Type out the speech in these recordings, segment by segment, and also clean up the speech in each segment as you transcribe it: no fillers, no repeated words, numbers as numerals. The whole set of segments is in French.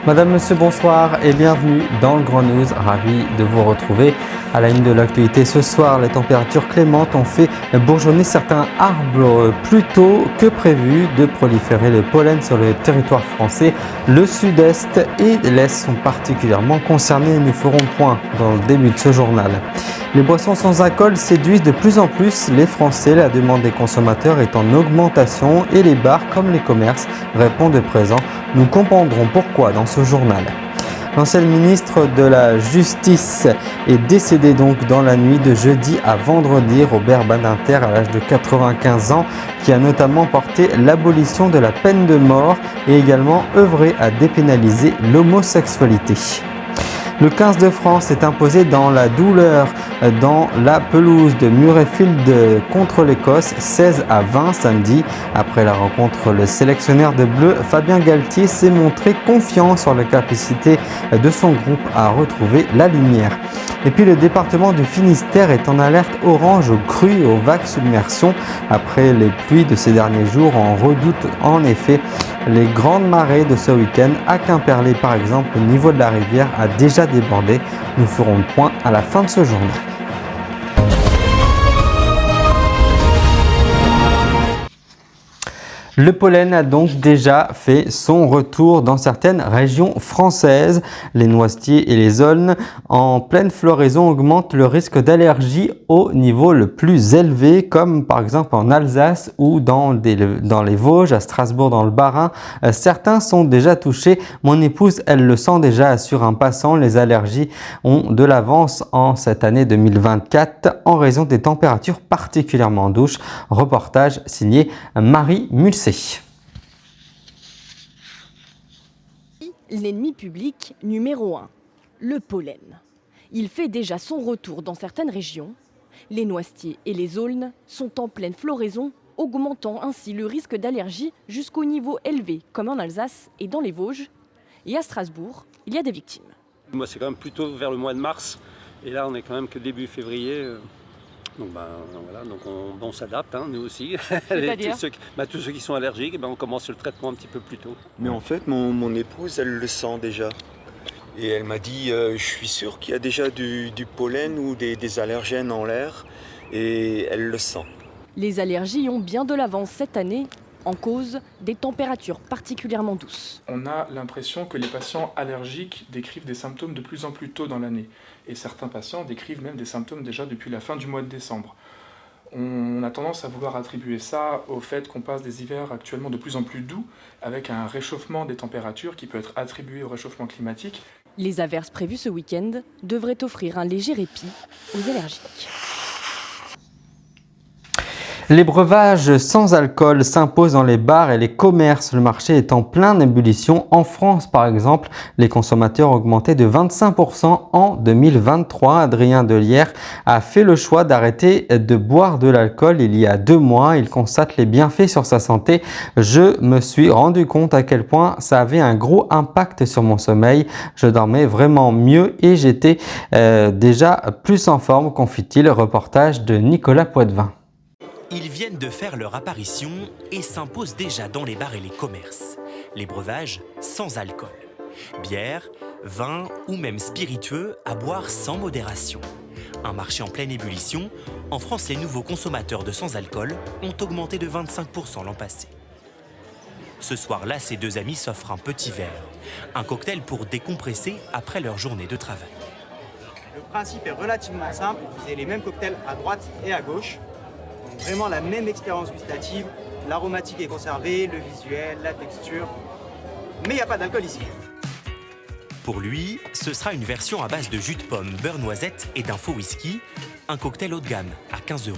Madame, Monsieur, bonsoir et bienvenue dans le Grand News. Ravi de vous retrouver. À la une de l'actualité ce soir, les températures clémentes ont fait bourgeonner certains arbres plus tôt que prévu de proliférer le pollen sur le territoire français. Le sud-est et l'est sont particulièrement concernés. Nous ferons point dans le début de ce journal. Les boissons sans alcool séduisent de plus en plus les Français. La demande des consommateurs est en augmentation et les bars comme les commerces répondent présent. Nous comprendrons pourquoi dans ce journal. L'ancienne ministre de la Justice est décédée donc dans la nuit de jeudi à vendredi. Robert Badinter, à l'âge de 95 ans, qui a notamment porté l'abolition de la peine de mort et également œuvré à dépénaliser l'homosexualité. Le 15 de France est imposé dans la douleur dans la pelouse de Murrayfield contre l'Écosse, 16-20 samedi. Après la rencontre, le sélectionneur de bleu, Fabien Galtier, s'est montré confiant sur la capacité de son groupe à retrouver la lumière. Et puis le département du Finistère est en alerte orange aux crues et aux vagues submersion. Après les pluies de ces derniers jours, on redoute en effet les grandes marées de ce week-end. À Quimperlé par exemple, le niveau de la rivière a déjà débordé. Nous ferons le point à la fin de ce journal. Le pollen a donc déjà fait son retour dans certaines régions françaises. Les noisetiers et les aulnes en pleine floraison augmentent le risque d'allergie au niveau le plus élevé, comme par exemple en Alsace ou dans les Vosges, à Strasbourg dans le Bas-Rhin. Certains sont déjà touchés. Mon épouse, elle le sent déjà, assure un passant. Les allergies ont de l'avance en cette année 2024 en raison des températures particulièrement douces. Reportage signé Marie Mulsé. L'ennemi public numéro 1, le pollen. Il fait déjà son retour dans certaines régions. Les noisetiers et les aulnes sont en pleine floraison, augmentant ainsi le risque d'allergie jusqu'au niveau élevé, comme en Alsace et dans les Vosges. Et à Strasbourg, il y a des victimes. Moi, c'est quand même plutôt vers le mois de mars. Et là, on est quand même que début février. Donc, voilà, donc on s'adapte, nous aussi. Tous ceux qui sont allergiques, on commence le traitement un petit peu plus tôt. Mais en fait, mon épouse, elle le sent déjà. Et elle m'a dit, je suis sûr qu'il y a déjà du pollen ou des allergènes en l'air. Et elle le sent. Les allergies ont bien de l'avance cette année, en cause des températures particulièrement douces. On a l'impression que les patients allergiques décrivent des symptômes de plus en plus tôt dans l'année. Et certains patients décrivent même des symptômes déjà depuis la fin du mois de décembre. On a tendance à vouloir attribuer ça au fait qu'on passe des hivers actuellement de plus en plus doux, avec un réchauffement des températures qui peut être attribué au réchauffement climatique. Les averses prévues ce week-end devraient offrir un léger répit aux allergiques. Les breuvages sans alcool s'imposent dans les bars et les commerces. Le marché est en pleine ébullition. En France, par exemple, les consommateurs ont augmenté de 25% en 2023. Adrien Delière a fait le choix d'arrêter de boire de l'alcool il y a 2 mois. Il constate les bienfaits sur sa santé. Je me suis rendu compte à quel point ça avait un gros impact sur mon sommeil. Je dormais vraiment mieux et j'étais déjà plus en forme, confie-t-il. Reportage de Nicolas Poitvin. Ils viennent de faire leur apparition et s'imposent déjà dans les bars et les commerces. Les breuvages sans alcool. Bière, vin ou même spiritueux à boire sans modération. Un marché en pleine ébullition. En France, les nouveaux consommateurs de sans-alcool ont augmenté de 25% l'an passé. Ce soir-là, ces 2 amis s'offrent un petit verre. Un cocktail pour décompresser après leur journée de travail. Le principe est relativement simple. Vous avez les mêmes cocktails à droite et à gauche. Vraiment la même expérience gustative, l'aromatique est conservé, le visuel, la texture, mais il n'y a pas d'alcool ici. Pour lui, ce sera une version à base de jus de pomme, beurre noisette et d'un faux whisky, un cocktail haut de gamme à 15 €.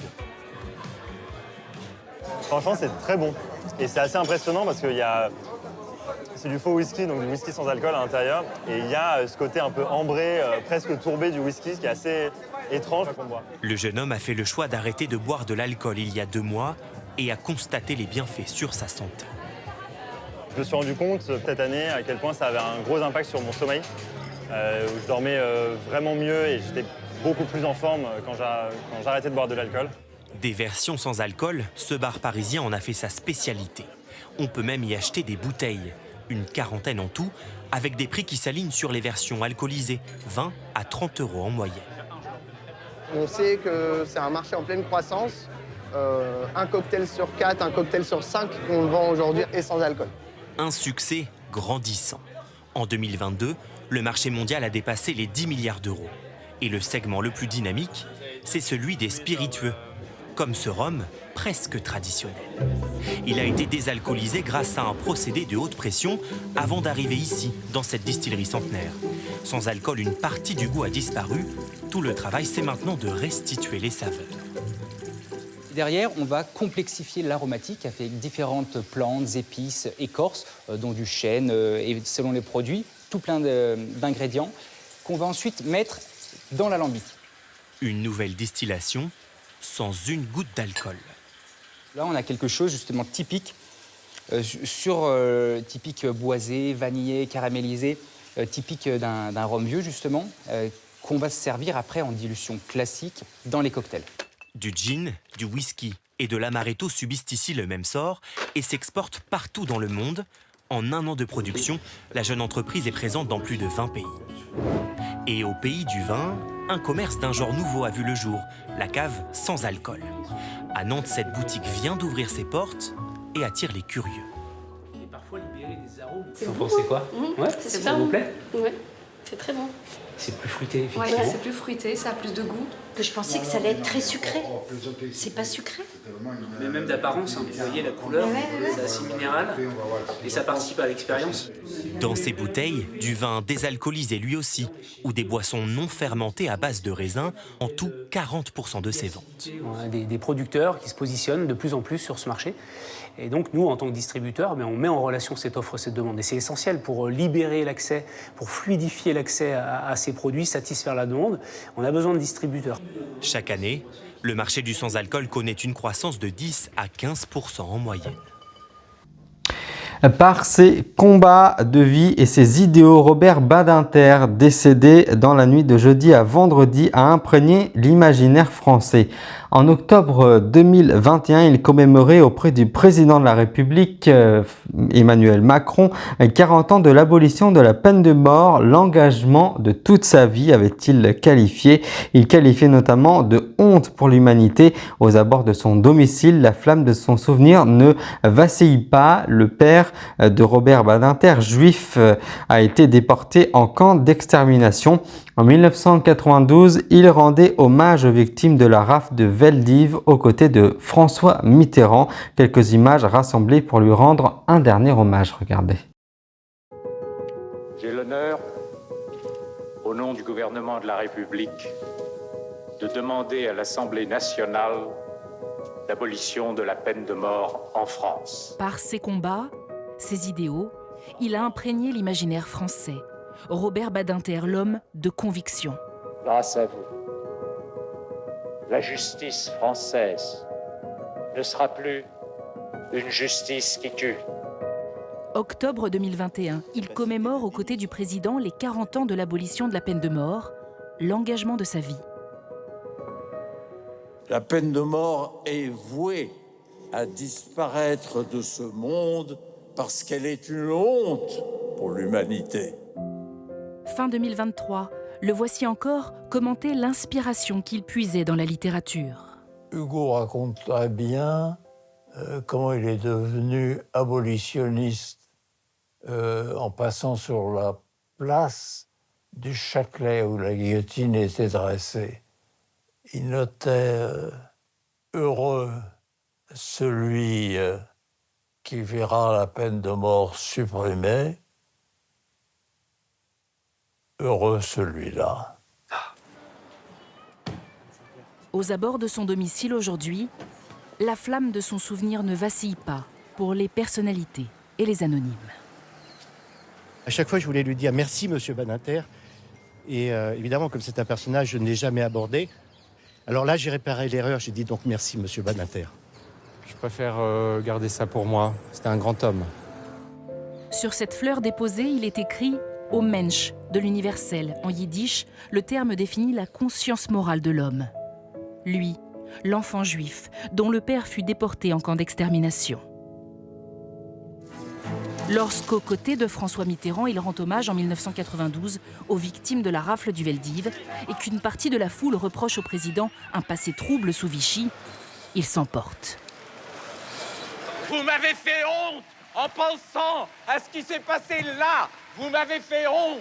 Franchement, c'est très bon et c'est assez impressionnant parce que c'est du faux whisky, donc du whisky sans alcool à l'intérieur, et il y a ce côté un peu ambré, presque tourbé du whisky, ce qui est assez étrange. Le jeune homme a fait le choix d'arrêter de boire de l'alcool il y a 2 mois et a constaté les bienfaits sur sa santé. Je me suis rendu compte cette année à quel point ça avait un gros impact sur mon sommeil. Où je dormais vraiment mieux et j'étais beaucoup plus en forme quand j'arrêtais de boire de l'alcool. Des versions sans alcool, ce bar parisien en a fait sa spécialité. On peut même y acheter des bouteilles. Une quarantaine en tout, avec des prix qui s'alignent sur les versions alcoolisées, 20 à 30 € en moyenne. On sait que c'est un marché en pleine croissance. Un cocktail sur 4, un cocktail sur 5 qu'on vend aujourd'hui est sans alcool. Un succès grandissant. En 2022, le marché mondial a dépassé les 10 milliards d'euros. Et le segment le plus dynamique, c'est celui des spiritueux, comme ce rhum presque traditionnel. Il a été désalcoolisé grâce à un procédé de haute pression avant d'arriver ici, dans cette distillerie centenaire. Sans alcool, une partie du goût a disparu. Tout le travail, c'est maintenant de restituer les saveurs. Derrière, on va complexifier l'aromatique avec différentes plantes, épices, écorces, dont du chêne et selon les produits, tout plein d'ingrédients qu'on va ensuite mettre dans l'alambic. Une nouvelle distillation sans une goutte d'alcool. Là, on a quelque chose justement typique, typique boisé, vanillé, caramélisé, typique d'un rhum vieux justement, qu'on va se servir après en dilution classique dans les cocktails. Du gin, du whisky et de l'amaretto subissent ici le même sort et s'exportent partout dans le monde. En un an de production, la jeune entreprise est présente dans plus de 20 pays. Et au pays du vin, un commerce d'un genre nouveau a vu le jour, la cave sans alcool. À Nantes, cette boutique vient d'ouvrir ses portes et attire les curieux. Et parfois libérer des arômes. Vous pensez quoi? Ouais, c'est ça vous plaît? Ouais, c'est très bon. C'est plus fruité, effectivement. Ouais, c'est plus fruité, ça a plus de goût. Je pensais que ça allait être très sucré. C'est pas sucré. Mais même d'apparence, hein. Vous voyez la couleur, c'est assez minéral et ça participe à l'expérience. Dans ces bouteilles, du vin désalcoolisé lui aussi, ou des boissons non fermentées à base de raisin, en tout 40% de ses ventes. On a des producteurs qui se positionnent de plus en plus sur ce marché. Et donc nous, en tant que distributeurs, on met en relation cette offre, cette demande. Et c'est essentiel pour libérer l'accès, pour fluidifier l'accès à ces produits, satisfaire la demande. On a besoin de distributeurs. Chaque année, le marché du sans-alcool connaît une croissance de 10 à 15% en moyenne. Par ses combats de vie et ses idéaux, Robert Badinter, décédé dans la nuit de jeudi à vendredi, a imprégné l'imaginaire français. En octobre 2021, il commémorait auprès du président de la République, Emmanuel Macron, 40 ans de l'abolition de la peine de mort, l'engagement de toute sa vie, avait-il qualifié. Il qualifiait notamment de honte pour l'humanité. Aux abords de son domicile, la flamme de son souvenir ne vacille pas. Le père de Robert Badinter, juif, a été déporté en camp d'extermination. En 1992, il rendait hommage aux victimes de la rafle de Veldiv aux côtés de François Mitterrand. Quelques images rassemblées pour lui rendre un dernier hommage. Regardez. J'ai l'honneur, au nom du gouvernement de la République, de demander à l'Assemblée nationale l'abolition de la peine de mort en France. Par ses combats, ses idéaux, il a imprégné l'imaginaire français. Robert Badinter, l'homme de conviction. Grâce à vous, la justice française ne sera plus une justice qui tue. Octobre 2021, il commémore aux côtés du président les 40 ans de l'abolition de la peine de mort, l'engagement de sa vie. La peine de mort est vouée à disparaître de ce monde parce qu'elle est une honte pour l'humanité. Fin 2023, le voici encore commenter l'inspiration qu'il puisait dans la littérature. Hugo raconte très bien comment il est devenu abolitionniste en passant sur la place du Châtelet où la guillotine était dressée. Il notait heureux celui qui verra la peine de mort supprimée. Heureux celui-là. Aux abords de son domicile aujourd'hui, la flamme de son souvenir ne vacille pas pour les personnalités et les anonymes. À chaque fois, je voulais lui dire merci, Monsieur Badinter. Et évidemment, comme c'est un personnage, je ne l'ai jamais abordé. Alors là, j'ai réparé l'erreur. J'ai dit donc merci, Monsieur Badinter. Je préfère garder ça pour moi. C'était un grand homme. Sur cette fleur déposée, il est écrit « Au Mensch » de l'universel. En yiddish, le terme définit la conscience morale de l'homme. Lui, l'enfant juif, dont le père fut déporté en camp d'extermination. Lorsqu'aux côtés de François Mitterrand, il rend hommage en 1992 aux victimes de la rafle du Veldiv et qu'une partie de la foule reproche au président un passé trouble sous Vichy, il s'emporte. Vous m'avez fait honte en pensant à ce qui s'est passé là. Vous m'avez fait honte.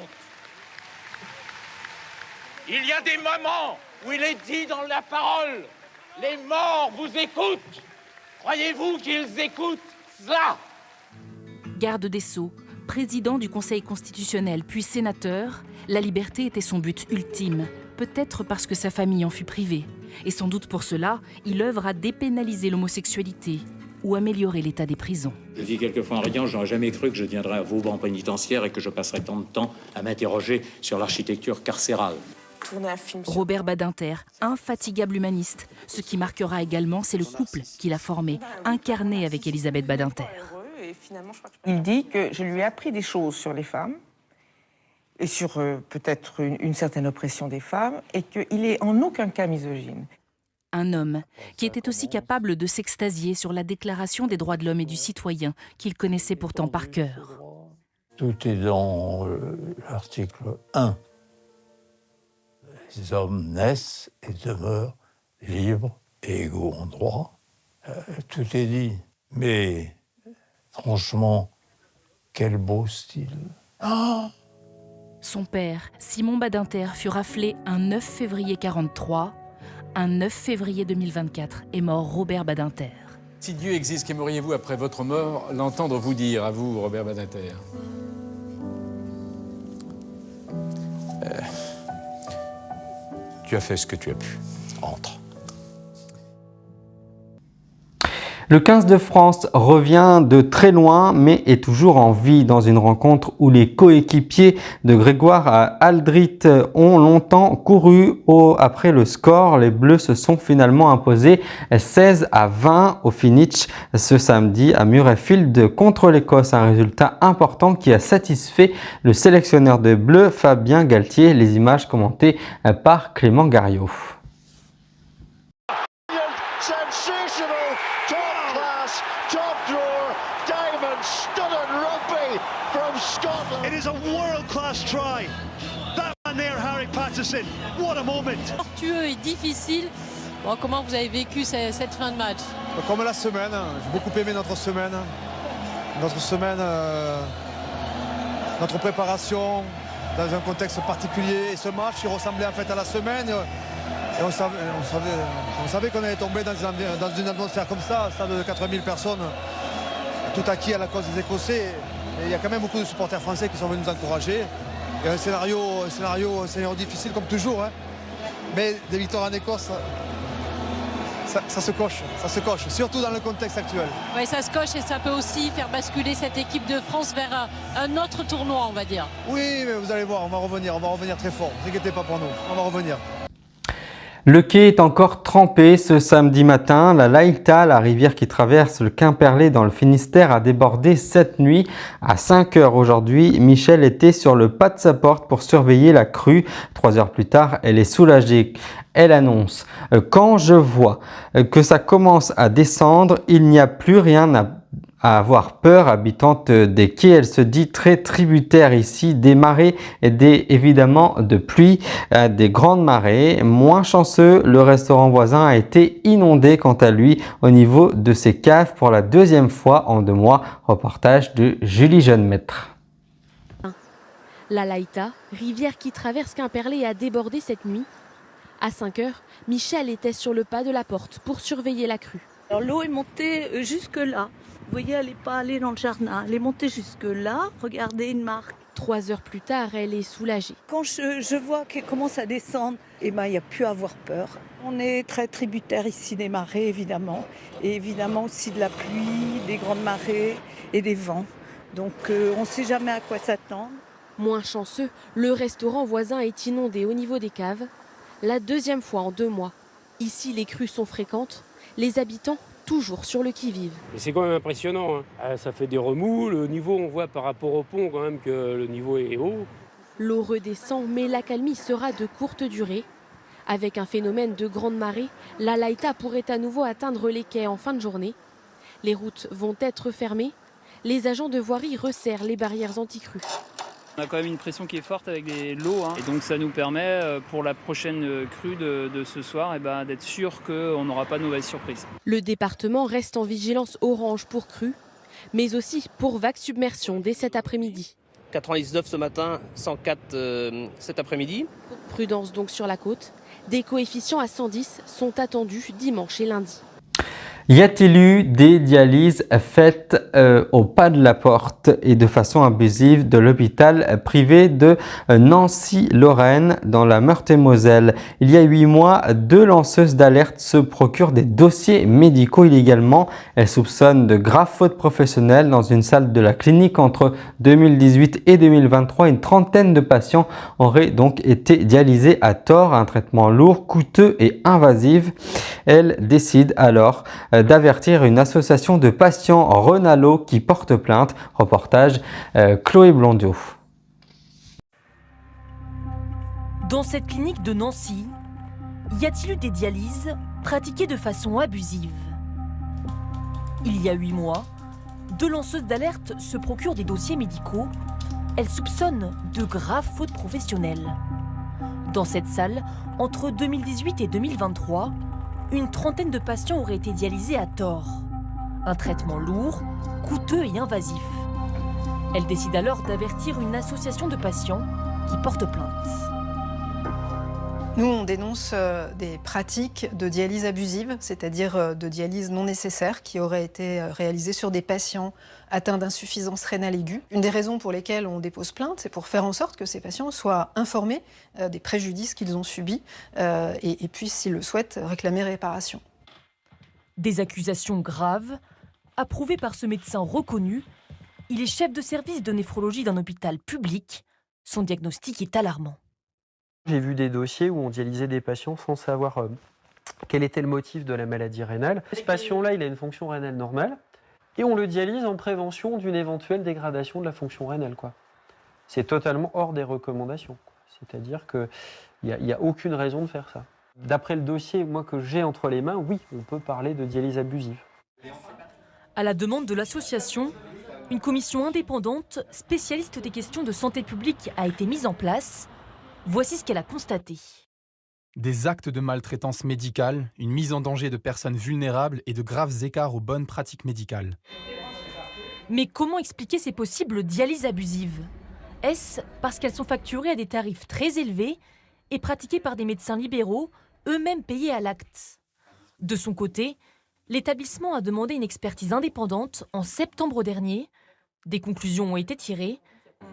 Il y a des moments où il est dit dans la parole, les morts vous écoutent. Croyez-vous qu'ils écoutent cela ? Garde des Sceaux, président du Conseil constitutionnel puis sénateur, la liberté était son but ultime, peut-être parce que sa famille en fut privée. Et sans doute pour cela, il œuvre à dépénaliser l'homosexualité ou améliorer l'état des prisons. Je dis quelquefois en riant, j'aurais jamais cru que je deviendrais à Vauban pénitentiaire et que je passerais tant de temps à m'interroger sur l'architecture carcérale. Robert Badinter, infatigable humaniste. Ce qui marquera également, c'est le couple qu'il a formé, incarné avec Elisabeth Badinter. Il dit que je lui ai appris des choses sur les femmes et sur peut-être une certaine oppression des femmes et qu'il est en aucun cas misogyne. Un homme qui était aussi capable de s'extasier sur la Déclaration des droits de l'homme et du citoyen qu'il connaissait pourtant par cœur. Tout est dans l'article 1. Les hommes naissent et demeurent libres et égaux en droit. Tout est dit. Mais franchement, quel beau style. Oh! Son père, Simon Badinter, fut raflé un 9 février 1943. Un 9 février 2024 est mort Robert Badinter. Si Dieu existe, qu'aimeriez-vous après votre mort l'entendre vous dire, à vous, Robert Badinter? Tu as fait ce que tu as pu. Entre. Le 15 de France revient de très loin, mais est toujours en vie dans une rencontre où les coéquipiers de Grégoire Aldrit ont longtemps couru après le score. Les Bleus se sont finalement imposés 16-20 au finish ce samedi à Murrayfield contre l'Écosse. Un résultat important qui a satisfait le sélectionneur des Bleus, Fabien Galtier. Les images commentées par Clément Gariot. It is a world-class try. That man there, Harry Patterson. What a moment. Tortueux et difficile. Bon, comment vous avez vécu cette fin de match? Comme la semaine. J'ai beaucoup aimé notre semaine. Notre préparation dans un contexte particulier. Et ce match, il ressemblait en fait à la semaine. Et on savait qu'on allait tomber dans une atmosphère comme ça, un stade de 80 000 personnes, tout acquis à la cause des Écossais. Et il y a quand même beaucoup de supporters français qui sont venus nous encourager. Il y a un scénario difficile comme toujours. Hein. Mais des victoires en Écosse, ça se coche, surtout dans le contexte actuel. Oui, ça se coche et ça peut aussi faire basculer cette équipe de France vers un autre tournoi, on va dire. Oui, mais vous allez voir, on va revenir très fort. Ne vous inquiétez pas pour nous, on va revenir. Le quai est encore trempé ce samedi matin. La Laïta, la rivière qui traverse le Quimperlé dans le Finistère, a débordé cette nuit à 5 h aujourd'hui. Michel était sur le pas de sa porte pour surveiller la crue. 3 heures plus tard, elle est soulagée. Elle annonce « Quand je vois que ça commence à descendre, il n'y a plus rien à avoir peur. » Habitante des quais, elle se dit très tributaire ici des marées et évidemment de pluie, des grandes marées. Moins chanceux, le restaurant voisin a été inondé quant à lui au niveau de ses caves pour la 2e fois en 2 mois. Reportage de Julie Jeune-Maître. La Laïta, rivière qui traverse Quimperlé, a débordé cette nuit. À 5 h, Michel était sur le pas de la porte pour surveiller la crue. Alors l'eau est montée jusque là. Vous voyez, elle n'est pas allée dans le jardin. Elle est montée jusque là. Regardez une marque. 3 heures plus tard, elle est soulagée. Quand je vois qu'elle commence à descendre, il n'y a plus à avoir peur. On est très tributaire ici des marées, évidemment. Et évidemment aussi de la pluie, des grandes marées et des vents. Donc on ne sait jamais à quoi s'attendre. Moins chanceux, le restaurant voisin est inondé au niveau des caves. La 2e fois en 2 mois. Ici, les crues sont fréquentes. Les habitants toujours sur le qui-vive. C'est quand même impressionnant, hein. Ça fait des remous, le niveau on voit par rapport au pont quand même que le niveau est haut. L'eau redescend mais l'accalmie sera de courte durée. Avec un phénomène de grande marée, la Laïta pourrait à nouveau atteindre les quais en fin de journée. Les routes vont être fermées. les agents de voirie resserrent les barrières anti-crues. On a quand même une pression qui est forte avec l'eau, et donc ça nous permet pour la prochaine crue de ce soir d'être sûr qu'on n'aura pas de mauvaises surprises. Le département reste en vigilance orange pour crues, mais aussi pour vagues submersion dès cet après-midi. 99 ce matin, 104 cet après-midi. Prudence donc sur la côte. Des coefficients à 110 sont attendus dimanche et lundi. Y a-t-il eu des dialyses faites au pas de la porte et de façon abusive de l'hôpital privé de Nancy-Lorraine dans la Meurthe-et-Moselle? Il y a 8 mois, 2 lanceuses d'alerte se procurent des dossiers médicaux illégalement. Elles soupçonnent de graves fautes professionnelles dans une salle de la clinique entre 2018 et 2023. Une trentaine de patients auraient donc été dialysés à tort, un traitement lourd, coûteux et invasif. Elles décident alors d'avertir une association de patients Renalo qui porte plainte. Reportage Chloé Blondiot. Dans cette clinique de Nancy, y a-t-il eu des dialyses pratiquées de façon abusive? Il y a 8 mois, 2 lanceuses d'alerte se procurent des dossiers médicaux. Elles soupçonnent de graves fautes professionnelles. Dans cette salle, entre 2018 et 2023, une trentaine de patients auraient été dialysés à tort. Un traitement lourd, coûteux et invasif. Elle décide alors d'avertir une association de patients qui porte plainte. Nous, on dénonce des pratiques de dialyse abusive, c'est-à-dire de dialyse non nécessaire qui auraient été réalisées sur des patients atteints d'insuffisance rénale aiguë. Une des raisons pour lesquelles on dépose plainte, c'est pour faire en sorte que ces patients soient informés des préjudices qu'ils ont subis et puissent, s'ils le souhaitent, réclamer réparation. Des accusations graves, approuvées par ce médecin reconnu. Il est chef de service de néphrologie d'un hôpital public. Son diagnostic est alarmant. J'ai vu des dossiers où on dialysait des patients sans savoir quel était le motif de la maladie rénale. Ce patient-là, il a une fonction rénale normale et on le dialyse en prévention d'une éventuelle dégradation de la fonction rénale, quoi. C'est totalement hors des recommandations. C'est-à-dire qu'il n'y a aucune raison de faire ça. D'après le dossier moi, que j'ai entre les mains, oui, on peut parler de dialyse abusive. À la demande de l'association, une commission indépendante, spécialiste des questions de santé publique, a été mise en place. Voici ce qu'elle a constaté. Des actes de maltraitance médicale, une mise en danger de personnes vulnérables et de graves écarts aux bonnes pratiques médicales. Mais comment expliquer ces possibles dialyses abusives? Est-ce parce qu'elles sont facturées à des tarifs très élevés et pratiquées par des médecins libéraux, eux-mêmes payés à l'acte? De son côté, l'établissement a demandé une expertise indépendante en septembre dernier. Des conclusions ont été tirées.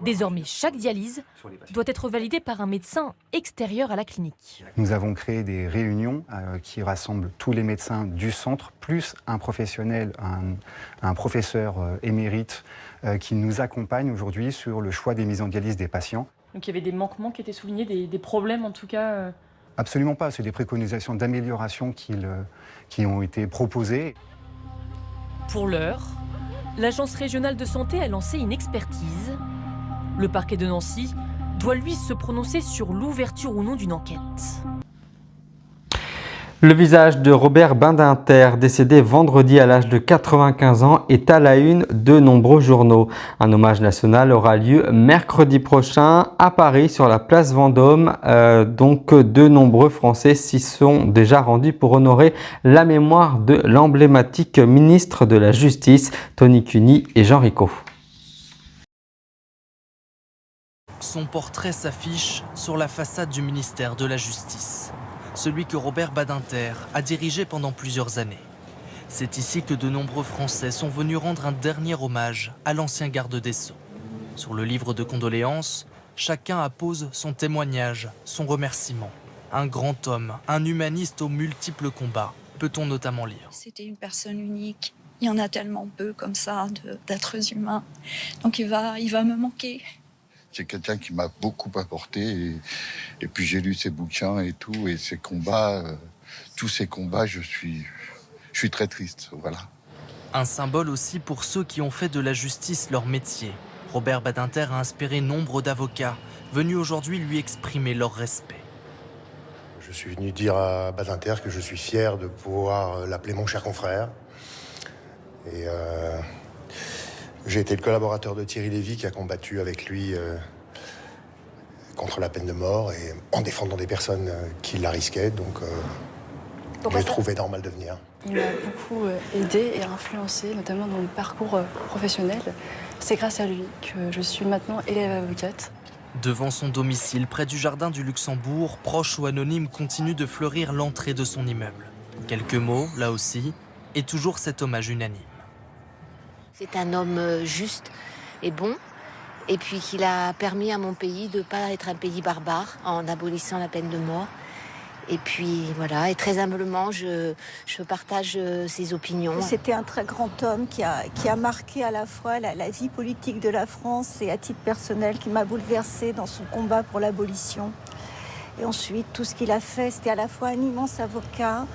Désormais, chaque dialyse doit être validée par un médecin extérieur à la clinique. Nous avons créé des réunions qui rassemblent tous les médecins du centre, plus un professionnel, un professeur émérite qui nous accompagne aujourd'hui sur le choix des mises en dialyse des patients. Donc il y avait des manquements qui étaient soulignés, des problèmes en tout cas Absolument pas, c'est des préconisations d'amélioration qui ont été proposées. Pour l'heure, l'Agence régionale de santé a lancé une expertise. Le parquet de Nancy doit lui se prononcer sur l'ouverture ou non d'une enquête. Le visage de Robert Badinter, décédé vendredi à l'âge de 95 ans, est à la une de nombreux journaux. Un hommage national aura lieu mercredi prochain à Paris sur la place Vendôme. Donc de nombreux Français s'y sont déjà rendus pour honorer la mémoire de l'emblématique ministre de la Justice, Tony Cuny et Jean Ricot. Son portrait s'affiche sur la façade du ministère de la Justice, celui que Robert Badinter a dirigé pendant plusieurs années. C'est ici que de nombreux Français sont venus rendre un dernier hommage à l'ancien garde des Sceaux. Sur le livre de condoléances, chacun appose son témoignage, son remerciement. Un grand homme, un humaniste aux multiples combats, peut-on notamment lire. C'était une personne unique. Il y en a tellement peu comme ça d'êtres humains. Donc il va me manquer. C'est quelqu'un qui m'a beaucoup apporté et puis j'ai lu ses bouquins et tout et ses combats, tous ces combats, je suis très triste, voilà. Un symbole aussi pour ceux qui ont fait de la justice leur métier. Robert Badinter a inspiré nombre d'avocats venus aujourd'hui lui exprimer leur respect. Je suis venu dire à Badinter que je suis fier de pouvoir l'appeler mon cher confrère et J'ai été le collaborateur de Thierry Lévy qui a combattu avec lui contre la peine de mort et en défendant des personnes qui la risquaient. Donc j'ai trouvé normal de venir. Il m'a beaucoup aidé et influencé, notamment dans mon parcours professionnel. C'est grâce à lui que je suis maintenant élève avocate. Devant son domicile, près du jardin du Luxembourg, proche ou anonyme continue de fleurir l'entrée de son immeuble. Quelques mots, là aussi, et toujours cet hommage unanime. C'est un homme juste et bon, et puis qu'il a permis à mon pays de ne pas être un pays barbare en abolissant la peine de mort. Et puis voilà, et très humblement, je partage ses opinions. C'était un très grand homme qui a marqué à la fois la vie politique de la France et à titre personnel, qui m'a bouleversée dans son combat pour l'abolition. Et ensuite, tout ce qu'il a fait, c'était à la fois un immense avocat,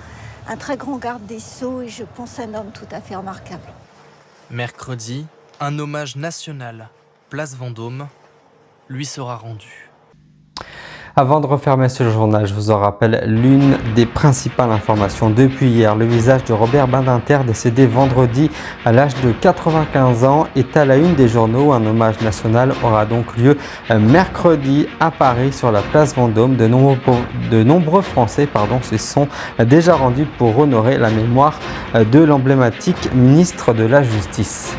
un très grand garde des Sceaux et je pense un homme tout à fait remarquable. Mercredi, un hommage national, place Vendôme, lui sera rendu. Avant de refermer ce journal, je vous en rappelle l'une des principales informations. Depuis hier, le visage de Robert Badinter, décédé vendredi à l'âge de 95 ans, est à la une des journaux. Un hommage national aura donc lieu mercredi à Paris sur la place Vendôme. De nombreux Français se sont déjà rendus pour honorer la mémoire de l'emblématique ministre de la Justice.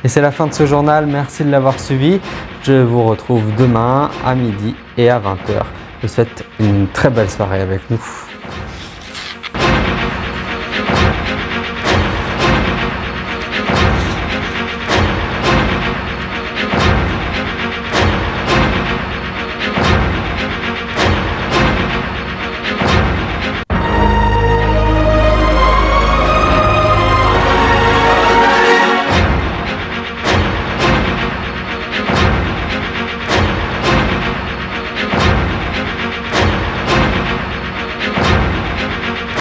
Et c'est la fin de ce journal, merci de l'avoir suivi. Je vous retrouve demain à midi et à 20h. Je vous souhaite une très belle soirée avec nous.